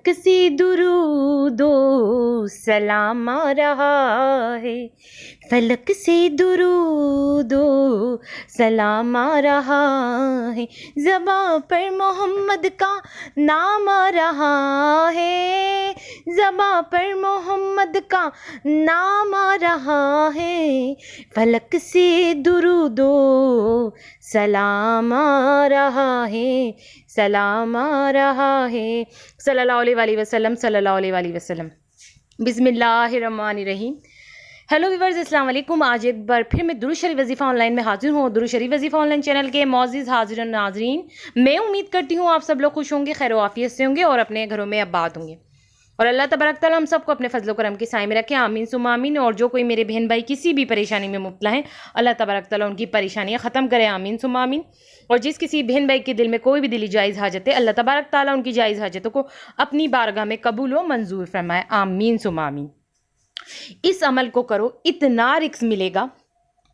फलक से दुरूदो सलाम आ रहा है, फलक से दुरूदो सलाम आ रहा है, ज़बां पर मोहम्मद का नाम आ रहा है, ज़बां पर मोहम्मद का नाम आ रहा है, फलक से दुरूदो सलाम आ रहा है, सलाम आ रहा है। सल्लल्लाहु अलैहि वसल्लम, सल्लल्लाहु अलैहि वसल्लम। बिस्मिल्लाहिर्रहमानिर्रहीम। हेलो व्यूवर्स, अस्सलाम वालेकुम। आज एक बार फिर मैं दुरूद शरीफ वजीफ़ा ऑनलाइन में हाजिर हूँ। दुरूद शरीफ वजीफ़ा ऑनलाइन चैनल के मौजूद हाजिर नाजरीन, मैं उम्मीद करती हूँ आप सब लोग खुश होंगे, खैर आफियत से होंगे और अपने घरों में आबाद होंगे, और अल्लाह तबारक तआला हम सबको अपने फजल करम के साए में रखे, आमीन सुम्मा आमीन। और जो कोई मेरे बहन भाई किसी भी परेशानी में मुब्तला हैं, अल्लाह तबारक तआला उनकी परेशानियां ख़त्म करे, आमीन सुम्मा आमीन। और जिस किसी बहन भाई के दिल में कोई भी दिली जायज़ हाजत है, अल्लाह तबारक तआला उनकी जायज़ हाजतों को अपनी बारगाह में कबूल व मंजूर फरमाए, आमीन सुम्मा आमीन। इस अमल को करो, इतना रिस्क मिलेगा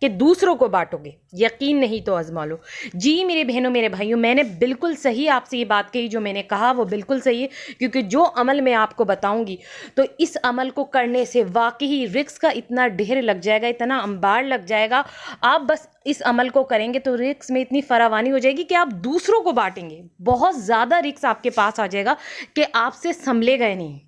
कि दूसरों को बांटोगे, यकीन नहीं तो आजमा लो। जी मेरे बहनों मेरे भाइयों, मैंने बिल्कुल सही आपसे ये बात कही, जो मैंने कहा वो बिल्कुल सही है, क्योंकि जो अमल मैं आपको बताऊंगी तो इस अमल को करने से वाकई रिस्क का इतना ढेर लग जाएगा, इतना अंबार लग जाएगा। आप बस इस अमल को करेंगे तो रिस्क में इतनी फरावानी हो जाएगी कि आप दूसरों को बांटेंगे, बहुत ज़्यादा रिस्क आपके पास आ जाएगा कि आपसे संभलेगा ही नहीं।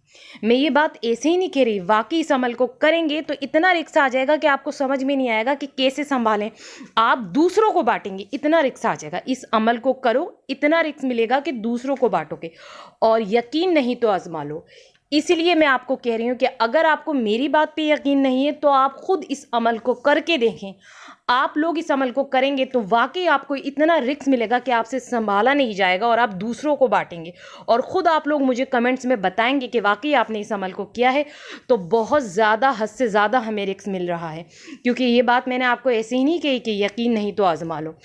मैं ये बात ऐसे ही नहीं कह रही, वाकई इस अमल को करेंगे तो इतना रिस्क आ जाएगा कि आपको समझ में नहीं आएगा कि कैसे संभालें। आप दूसरों को बांटेंगे, इतना रिस्क आ जाएगा। इस अमल को करो, इतना रिस्क मिलेगा कि दूसरों को बांटोगे, और यकीन नहीं तो आजमा लो। इसीलिए मैं आपको कह रही हूँ कि अगर आपको मेरी बात पे यकीन नहीं है तो आप खुद इस अमल को करके देखें। आप लोग इस अमल को करेंगे तो वाकई आपको इतना रिस्क मिलेगा कि आपसे संभाला नहीं जाएगा, और आप दूसरों को बांटेंगे, और ख़ुद आप लोग मुझे कमेंट्स में बताएंगे कि वाकई आपने इस अमल को किया है। तो बहुत ज़्यादा, हद से ज़्यादा हमें रिस्क मिल रहा है, क्योंकि ये बात मैंने आपको ऐसे ही नहीं कही कि यकीन नहीं तो आजमा लो,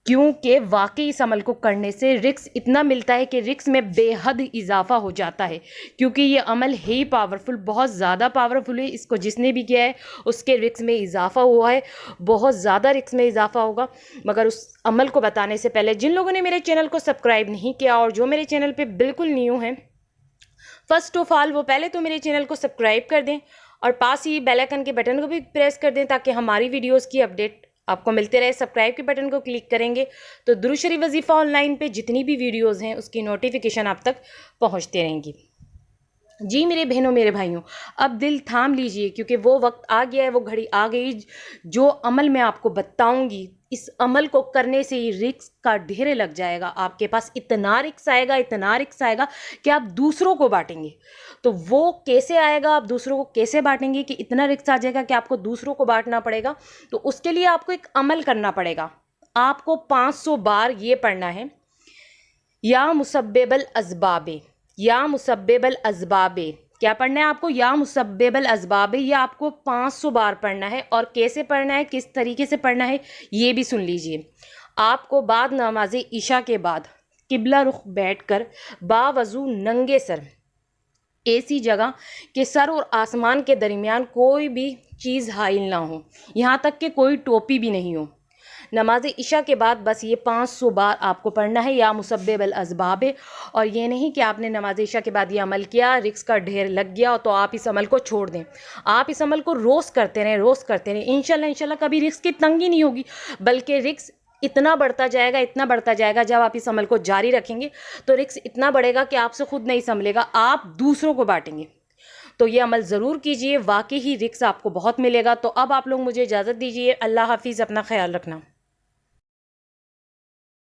क्योंकि वाकई इस अमल को करने से रिस्क इतना मिलता है कि रिस्क में बेहद इजाफा हो जाता है, क्योंकि ये अमल है ही पावरफुल, बहुत ज़्यादा पावरफुल है। इसको जिसने भी किया है उसके रिस्क में इजाफा हुआ है, बहुत ज़्यादा रिस्क में इजाफा होगा। मगर उस अमल को बताने से पहले जिन लोगों ने मेरे चैनल को सब्सक्राइब नहीं किया और जो मेरे चैनल पर बिल्कुल न्यू हैं, फर्स्ट ऑफ ऑल वो पहले तो मेरे चैनल को सब्सक्राइब कर दें और पास ही बेल आइकन के बटन को भी प्रेस कर दें, ताकि हमारी वीडियोज़ की अपडेट आपको मिलते रहे। सब्सक्राइब के बटन को क्लिक करेंगे तो दुरूद शरीफ वजीफ़ा ऑनलाइन पे जितनी भी वीडियोस हैं उसकी नोटिफिकेशन आप तक पहुंचते रहेंगी। जी मेरे बहनों मेरे भाइयों, अब दिल थाम लीजिए, क्योंकि वो वक्त आ गया है, वो घड़ी आ गई। जो अमल मैं आपको बताऊंगी, इस अमल को करने से ही रिस्क का ढेर लग जाएगा। आपके पास इतना रिस्क आएगा, इतना रिस्क आएगा कि आप दूसरों को बांटेंगे। तो वो कैसे आएगा, आप दूसरों को कैसे बांटेंगे कि इतना रिस्क आ जाएगा कि आपको दूसरों को बांटना पड़ेगा? तो उसके लिए आपको एक अमल करना पड़ेगा। आपको 500 बार ये पढ़ना है, या मुसब्बिबल अज़बाबे, या मुसब्बिबल अज़बाबे। क्या पढ़ना है आपको? या मुसब्बिबल अज़बाबे। ये आपको 500 बार पढ़ना है। और कैसे पढ़ना है, किस तरीके से पढ़ना है, ये भी सुन लीजिए। आपको बाद नमाज इशा के बाद किबला रुख बैठकर बावजू नंगे सर, ऐसी जगह कि सर और आसमान के दरमियान कोई भी चीज़ हाइल ना हो, यहाँ तक कि कोई टोपी भी नहीं हो, नमाज इशा के बाद बस ये 500 बार आपको पढ़ना है, या मुसब्बिबल अज़बाबे। और ये नहीं कि आपने नमाज इशा के बाद ये अमल किया, रिस्क का ढेर लग गया तो आप इस अमल को छोड़ दें। आप इस अमल को रोज़ करते रहें, रोज़ करते रहें। इंशाल्लाह कभी रिस्क की तंगी नहीं होगी, बल्कि रिस्क इतना बढ़ता जाएगा, इतना बढ़ता जाएगा। जब आप इस अमल को जारी रखेंगे तो रिस्क इतना बढ़ेगा कि आपसे खुद नहीं संभलेगा, आप दूसरों को बांटेंगे। तो ये अमल ज़रूर कीजिए, वाकई ही रिस्क आपको बहुत मिलेगा। तो अब आप लोग मुझे इजाज़त दीजिए। अल्लाह हाफिज़, अपना ख्याल रखना।